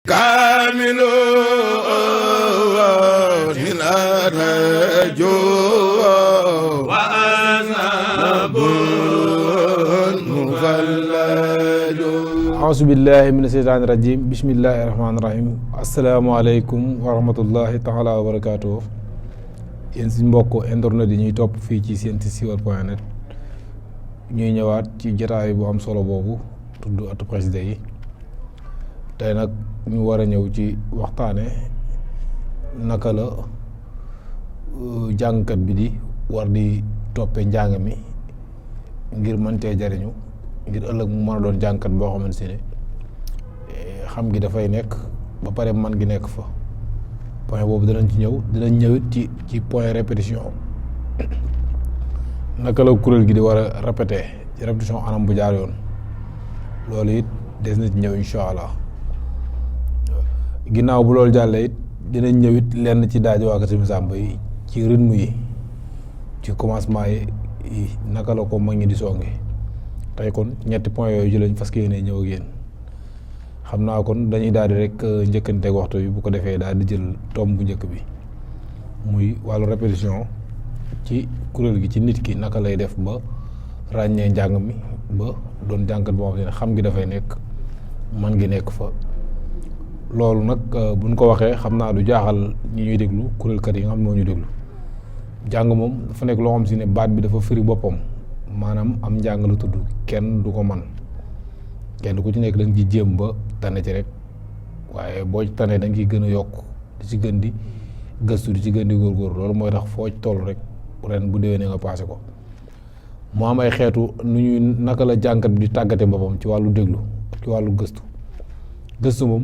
kaamilu rajo wa asabun mufallaju auzu billahi mina seytaani rajim bismillahi rahmaani rahim asalaamaaleykum wa rahmatullahi taala wa barakaatuh yéen si mbokk internet yi ñuy topp fii ci seen si SUIVRE.net ñuy ñëwaat ci jotaay bu am solo boobu tudd Etub Xassida yi tey nag ñu war a ñëw ci waxtaane naka la jàngkat bi di war di toppee njàng mi ngir mën cee jariñu ngir ëllëg mu mën a doon jàngkat boo xamante ne xam gi dafay nekk ba pare man gi nekk fa point boobu dinañ ci ñëw dinañ ñëwit ci point répétition naka la kuréel gi di war a répété ci répétition anam bu jaar yoon loolu it des na ci ñëw incha allah ginnaaw bu loolu jàllee it dinañ ñëwit lenn ci daaj waa Kër Samba yi ci rythme yi ci commencement yi naka la ko mag ñi di songe tey kon ñetti point yooyu ci lañ fas yéene ñëw ak yéen xam naa kon dañuy daal di rek njëkkanteeg waxtu bi bu ko defee daal di jël tomb bu njëkk bi muy wàllu répétition ci kuréel gi ci nit ki naka lay def ba ràññee njàng mi ba doon jàngkat boo xam ne xam gi dafay nekk man gi nekk fa loolu nag buñ ko waxee xam naa du jaaxal ñi ñuy déglu kuréelkat yi nga xam ne moo ñu déglu jàng moom dafa nekk loo xam si ne baat bi dafa firi boppam maanaam am njàng la tudd kenn du ko man kenn ku ci nekk da nga ci jéem ba tane ci rek waaye boo ci tanee da nga ciy gën a yokk di ci gën di gëstu di ci gën di góorgóor loolu mooy tax foo ci toll rek ren bu déwénee nga passé ko mu am ay xeetu nu ñuy naka la jàngkat bi di tàggate boppam ci wàllu déglu ci wàllu gëstu moom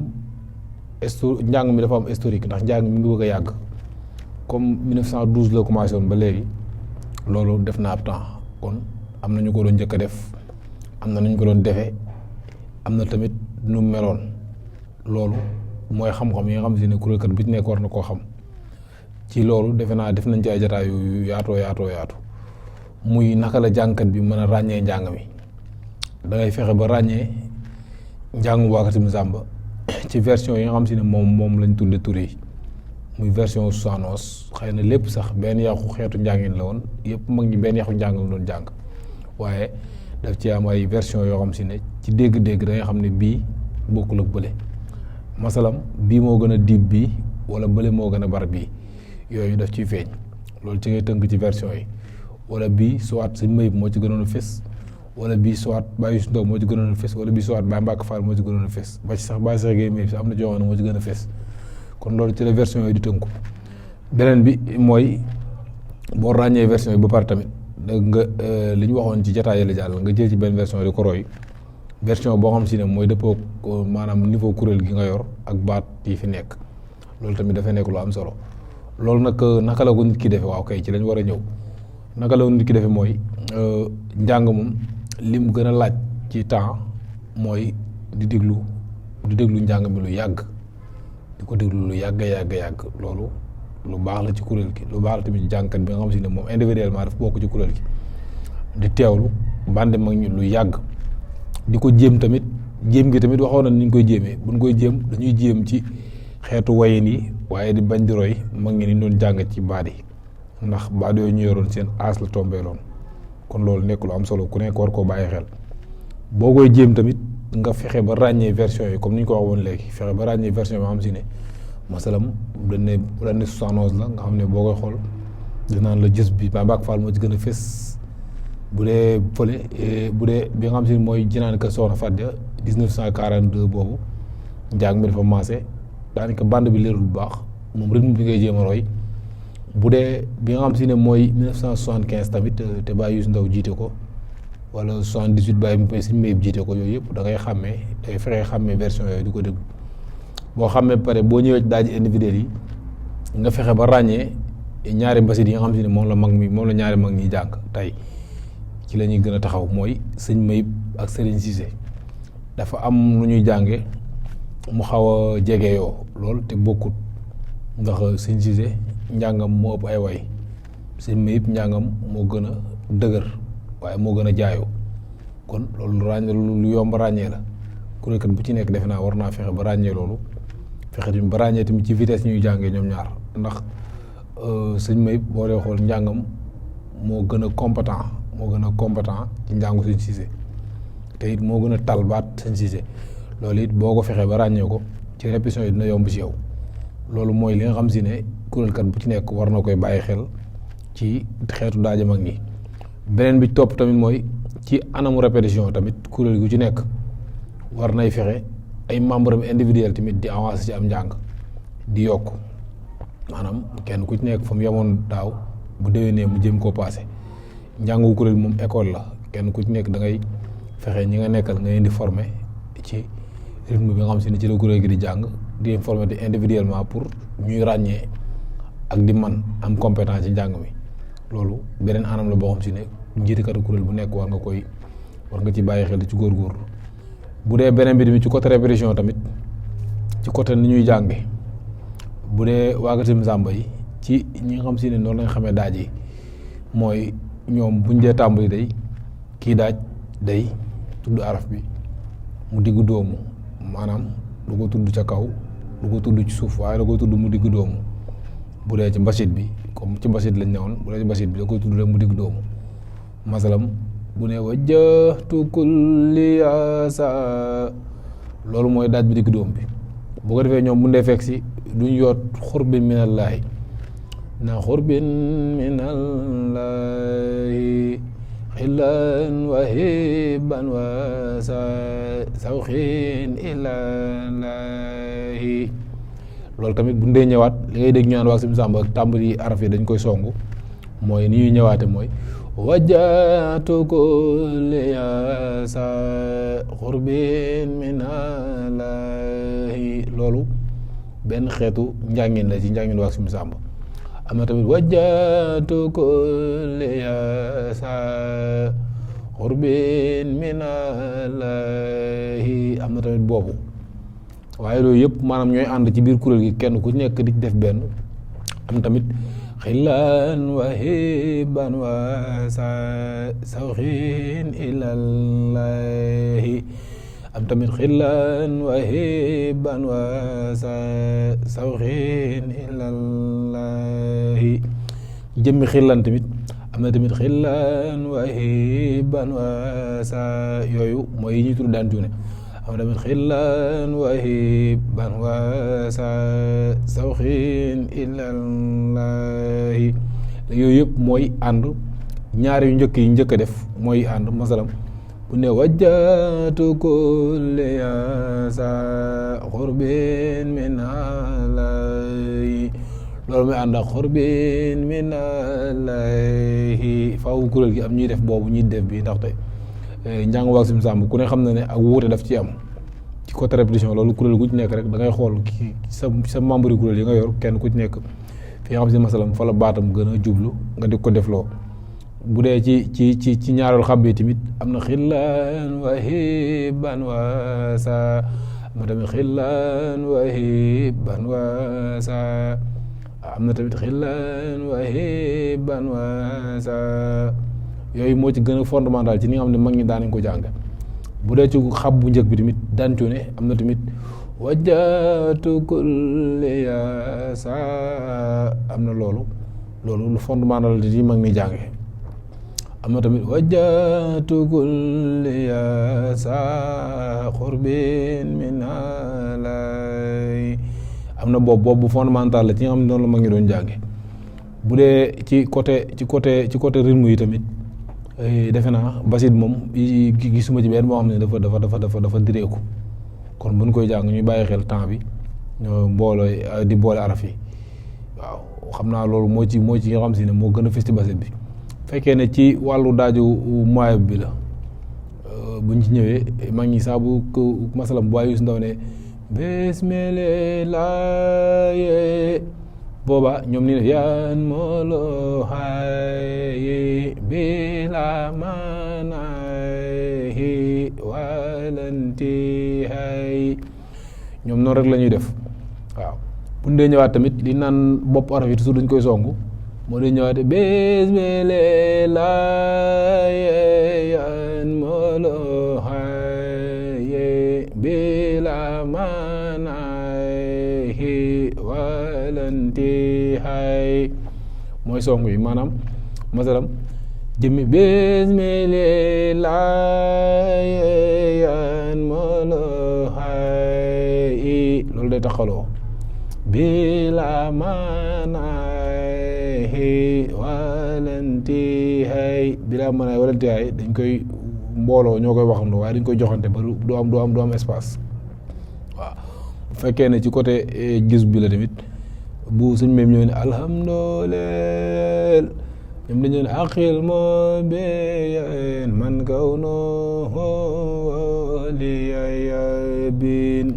njàng mi dafa am historique ndax njàng mi ngi bëgg a yàgg comme 1912 la commencé woon ba léegi loolu def na ab temps kon am na ñu ko doon njëkk a def am na ñu ko doon defee am na tamit nu meloon loolu mooy xam-xam yi nga xam si ne kuréelkat bi ci nekk war na koo xam ci loolu defe naa def nañ ci ay jotaay yu yaatu muy naka la jàngkat bi mën a ràññee njàng mi da ngay fexe ba ràññee njàngu waa Kër Samba ci version yi nga xam si ne moom lañ tudde tur yi muy version 71 xëy na lépp sax benn yàqu xeetu njàngin la woon yëpp mag ñi benn yàqu njàng la doon jàng waaye daf ci am ay version yoo xam si ne ci dégg-dégg da nga xam ne bii bokkul ak bële masalam bii moo gën a diib bii wala bële moo gën a bar bii yooyu daf ciy feeñ loolu ci ngay tënk ci version yi wala bii soit Sëñ Mayib moo ci gënoon a fés wala bii soit Baye Youssou Ndaw moo ci gënoon a fés wala bii soit Baye Mbacke Fall moo ci gënoon a fés ba ci sax Baye Cheikh Gueye Mayib sax am na ci moo ci gën a fés kon loolu ci la version yooyu di tënku beneen bi mooy boo ràññee version yi ba pare tamit da nga li ñu waxoon ci jotaay yi la jàll nga jël ci benn version yi di ko roy version boo xam si ne mooy dëppoo maanaam niveau kuréel gi nga yor ak baat yi fi nekk loolu tamit dafay nekk lu am solo loolu nag naka la ko nit ki defee waaw kay ci lañ war a ñëw naka la ko nit ki defee mooy njàng moom lim gën a laaj ci temps mooy di déglu njàng mi lu yàgg di ko déglu lu yàgg loolu lu baax la ci kuréel gi lu baax la tamit jàngkat bi nga xam si ne moom individuellement dafa bokk ci kuréel gi di teewlu bande mag ñi lu yàgg di ko jéem tamit jéem gi tamit waxoon na ni ñu koy jéemee buñ koy jéem dañuy jéem ci xeetu wayin yi waaye di bañ di roy mag ñi ni doon jàng ci baat yi ndax baat yooyu ñu yoroon seen aas la tombé loon kon loolu nekk lu am solo ku nekk war koo bàyyi xel boo koy jéem tamit nga fexe ba ràññee version yi comme ni ñu ko waxoon léegi fexe ba ràññee version yi ma xam si ne masalam dañ ne 71 la nga xam ne boo koy xool dinaan la jës bi Baye Mbacke Fall moo ci gën a fés bu dee fële bu dee bi nga xam si ne mooy jinaan kër Soxna Fadia 1942 boobu njàng mi dafa maase daanaka bande bi leerul bu baax moom rythme bi ngay jéem a roy bu dee bi nga xam si ne mooy 1975 tamit te Baye Youssou Ndaw jiite ko wala 78 Baye Sëñ Mayib jiite ko yooyu yëpp da ngay xàmmee day fexe xàmmee version yooyu di ko déglu boo xàmmee pare boo ñëwee ci daaji individuel yi nga fexe ba ràññee ñaari mbasit yi nga xam si ne moom la ñaari mag ñi jàng tey ci la ñuy gën a taxaw mooy Sëñ Mayib ak Serigne Cissé dafa am lu ñuy jànge mu xaw a jege yoo lool te bokkut ndax Sëñ Cissé njàngam moo ëpp ay way Sëñ Mayib njàngam moo gën a dëgër waaye moo gën a jaayoo kon loolu lu yomb ràññee la kuréelkat bu ci nekk defe naa war naa fexe ba ràññee loolu fexe tamit ba ràññee tamit ci vitesse ñuy jàngee ñoom ñaar ndax sëñ May boo dee xool njàngam moo gën a compétent ci njàngu sëñ Cissé te it moo gën a tal baat sëñ Cissé loolu it boo ko fexee ba ràññee ko ci répétition yi dina yomb ci yow loolu mooy li nga xam si ne kuréelkat bu ci nekk war na koy bàyyi xel ci xeetu daaje mag ñi. beneen bi topp tamit mooy ci anamu répétition tamit kuréel gu ci nekk war nay fexe ay membre am individuel tamit di avancer ci am njàng di yokk maanaam kenn ku ci nekk fa mu yemoon daaw bu déwénee mu jëm koo passé njàngu kuréel moom école la kenn ku ci nekk da ngay fexe ñi nga nekkal nga leen di former ci rythme bi nga xam si ne ci la kuréel gi di jàng di leen former di individuellement pour ñuy ràññee ak di man am compétence ci njàng mi loolu beneen anam la boo xam si ne njiitikatu kuréel bu nekk war nga ci bàyyi xel di ci góorgóorlu bu dee beneen bi tamit ci côté répétition tamit ci côté ni ñuy jànge bu dee waagatim sàmba yi ci ñi nga xam si ne noonu lañ xamee daaj yi mooy ñoom buñ dee tàmbali day kii daaj day tudd araf bi mu diggu doomu maanaam du ko tudd ca kaw du ko tudd ci suuf waaye da ko tudd mu diggu doomu bu dee ci mbasit bi comme ci mbasit lañ newoon bu dee ci mbasit bi da koy tudd rek mu diggu doomu masalam bu ne wajjahtu kulliya sa loolu mooy daaj bi diggu doom bi bu ko defee ñoom bu ndee fekk si duñ yoot xurbin minallaahi na xurbin minallaahi xillan wa hibban wa sawxin ilallaahi loolu tamit bu ndee ñëwaat li ngay dégg ñu naan wax sim sàmba ak tàmbali araf yi dañ koy songu mooy ni ñuy ñëwaate mooy wajjahtu kulliya sa xurbin minallaahi loolu benn xeetu njàngin la ci njàngin wax sim sàmba am na tamit wajjahtu kulliya sa xurbin minallaahi am na tamit boobu waaye loolu yëpp maanaam ñooy ànd ci biir kuréel gi kenn ku nekk di ci def benn am tamit xillan wa hibban wa sawxin ilallaahi am tamit xillan wa hibban wa sawxin ilallaahi jëmmi xillan tamit am na tamit xillan wa hibban wa yooyu mooy yi ñuy tudd daan cuune am tamit xillan wa hibban wa sawxin ilallaahi yooyu yëpp mooy ànd ñaar yu njëkk yi njëkk a def mooy ànd masalam bu ne wajjahtu kulliya sa xurbin minallaahi loolu mooy ànd ak xurbin minallaahi faaw kuréel gi am ñuy def boobu ñuy def bi ndaxte njàng waag sim sàmb ku ne xam na ne ak wuute daf ci am ci côté répétition loolu kuréel gu ci nekk rek da ngay xool ki sa membre yi kuréel yi nga yor kenn ku ci nekk fi nga xam si masalam fa la baatam gën a jublu nga di ko defloo bu dee ci ñaareelu xam bi tamit am na xillan wa hibban wa am na tamit xillan wa hibban wa am na tamit xillan wa hibban wa yooyu moo ci gën a fondamental ci ni nga xam ne mag ñi daanañ ko jàng bu dee ci xab bu njëkk bi tamit daan cuune am na tamit wajjahtu kulliya sa am na loolu lu fondamental ci mag ñi jànge am na tamit wajjahtu kulliya sa xurbin minallaahi am na boobu fondamental la ci nga xam ne noonu la mag ñi doon jànge bu dee ci côté rythme yi tamit defe naa basit moom gisuma ci benn moo xam ne dafa direeku kon buñ koy jàng ñuy bàyyi xel temps bi mbooloo di boole araf yi waaw xam naa loolu moo ci nga xam si ne moo gën a fës ci basit bi fekkee ne ci wàllu daaju moyen bi la buñ ci ñëwee mag ñi saa bu masalam bu waaye su ndaw ne bismillaahi booba ñoom ni ne yan molo hayi bila manahi walanti hay ñoom noonu rek la ñuy def waaw bu ñu dee ñëwaat tamit li naan bopp araf yi toujours dañ koy songu moo dee ñëwaat bismillaahi yan molo hayi bila manahi walantihay mooy song yi maanaam masalam jëmmi bismillahi molohay loolu day taxaloo bila manahi walantihay bila manahi walantihay dañ koy mbooloo ñoo koy waxandoo waaye dañ koy joxante ba du am espace waaw bu fekkee ne ci côté gis bi la tamit bu suñ même ñëw ne alhamdulillah ñoom dañu ne aqil moo beyen man kaw noo liyayabin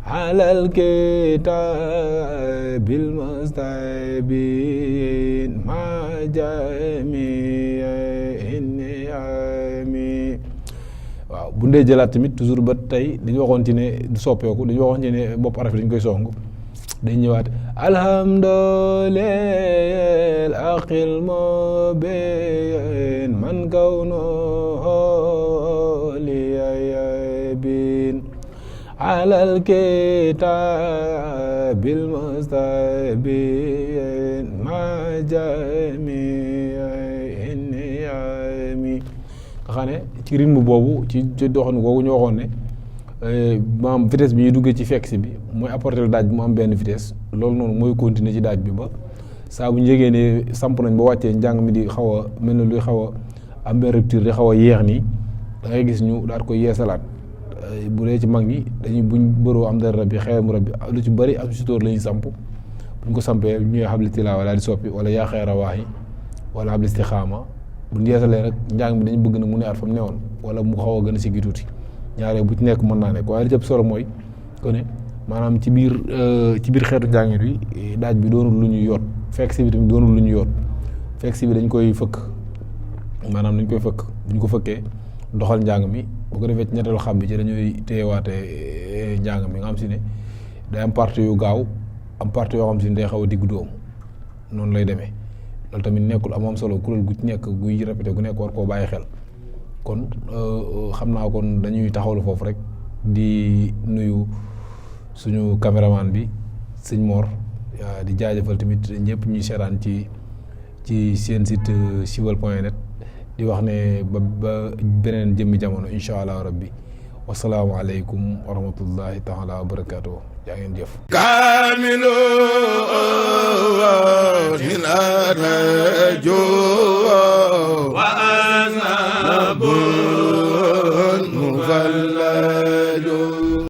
alal kitabil mustabin ma jami inni ami waaw bu ndee jëlaat tamit toujours ba tey dañu waxoon ci ne du soppeeku dañu waxoon ci ne bopp araf dañ koy song dañ ñëwaat alhamdulillah aqil moo beyen man kaw noo liyayabin alal kitabil mustabin ma jami inni ami nga xam ne ci rythme boobu ci doxin googu ñu waxoon ne maam vitesse bi ñuy duggee ci fekk si bi mooy apporter daaj bi mu am benn vitesse loolu noonu mooy continuer ci daaj bi ba saa bu ñu yëgee ne samp nañ ba wàccee njàng mi di xaw a mel na luy xaw a am benn rupture di xaw a yeex nii da ngay gis ñu daal koy yeesalaat bu dee ci mag ñi dañuy buñ bëroo am dara rabbi xeeram rabbi lu ci bëri am sutóor la ñuy samp buñ ko sampee ñuy xabli tilaawa daal di soppi wala yaa xeera waaxi wala xabli istixaama buñ yeesalee rek njàng mi dañu bëgg na mu ne at fa mu newoon wala mu xaw a gën a siggi tuuti ñaaree bu ci nekk mën naa nekk waaye li ci ëpp solo mooy que ne maanaam ci biir xeetu njàngin bi daaj bi doonul lu ñuy yoot fekk si bi tamit doonul lu ñuy yoot fekk si bi dañ koy fëkk maanaam dañ koy fëkk buñ ko fëkkee doxal njàng mi bu ko defee ci ñetteelu xam bi ci dañuy téyewaate njàng mi nga xam si ne day am partie yu gaaw am partie yoo xam si ne day xaw a diggu dóomu noonu lay demee loolu tamit nekkul am solo kuréel gu ci nekk guy répété gu nekk war koo bàyyi xel kon xam naa kon dañuy taxawlu foofu rek di nuyu suñu caméraman bi sëñ Mor di jaajëfal tamit ñëpp ñuy seetaan ci seen site siweul.net di wax ne ba beneen jëmmi jamono incha allah rabbi wasalaamualeykum wa rahmatullahi taala wa barakatuh jaa ngeen jëf kaamilu min arjo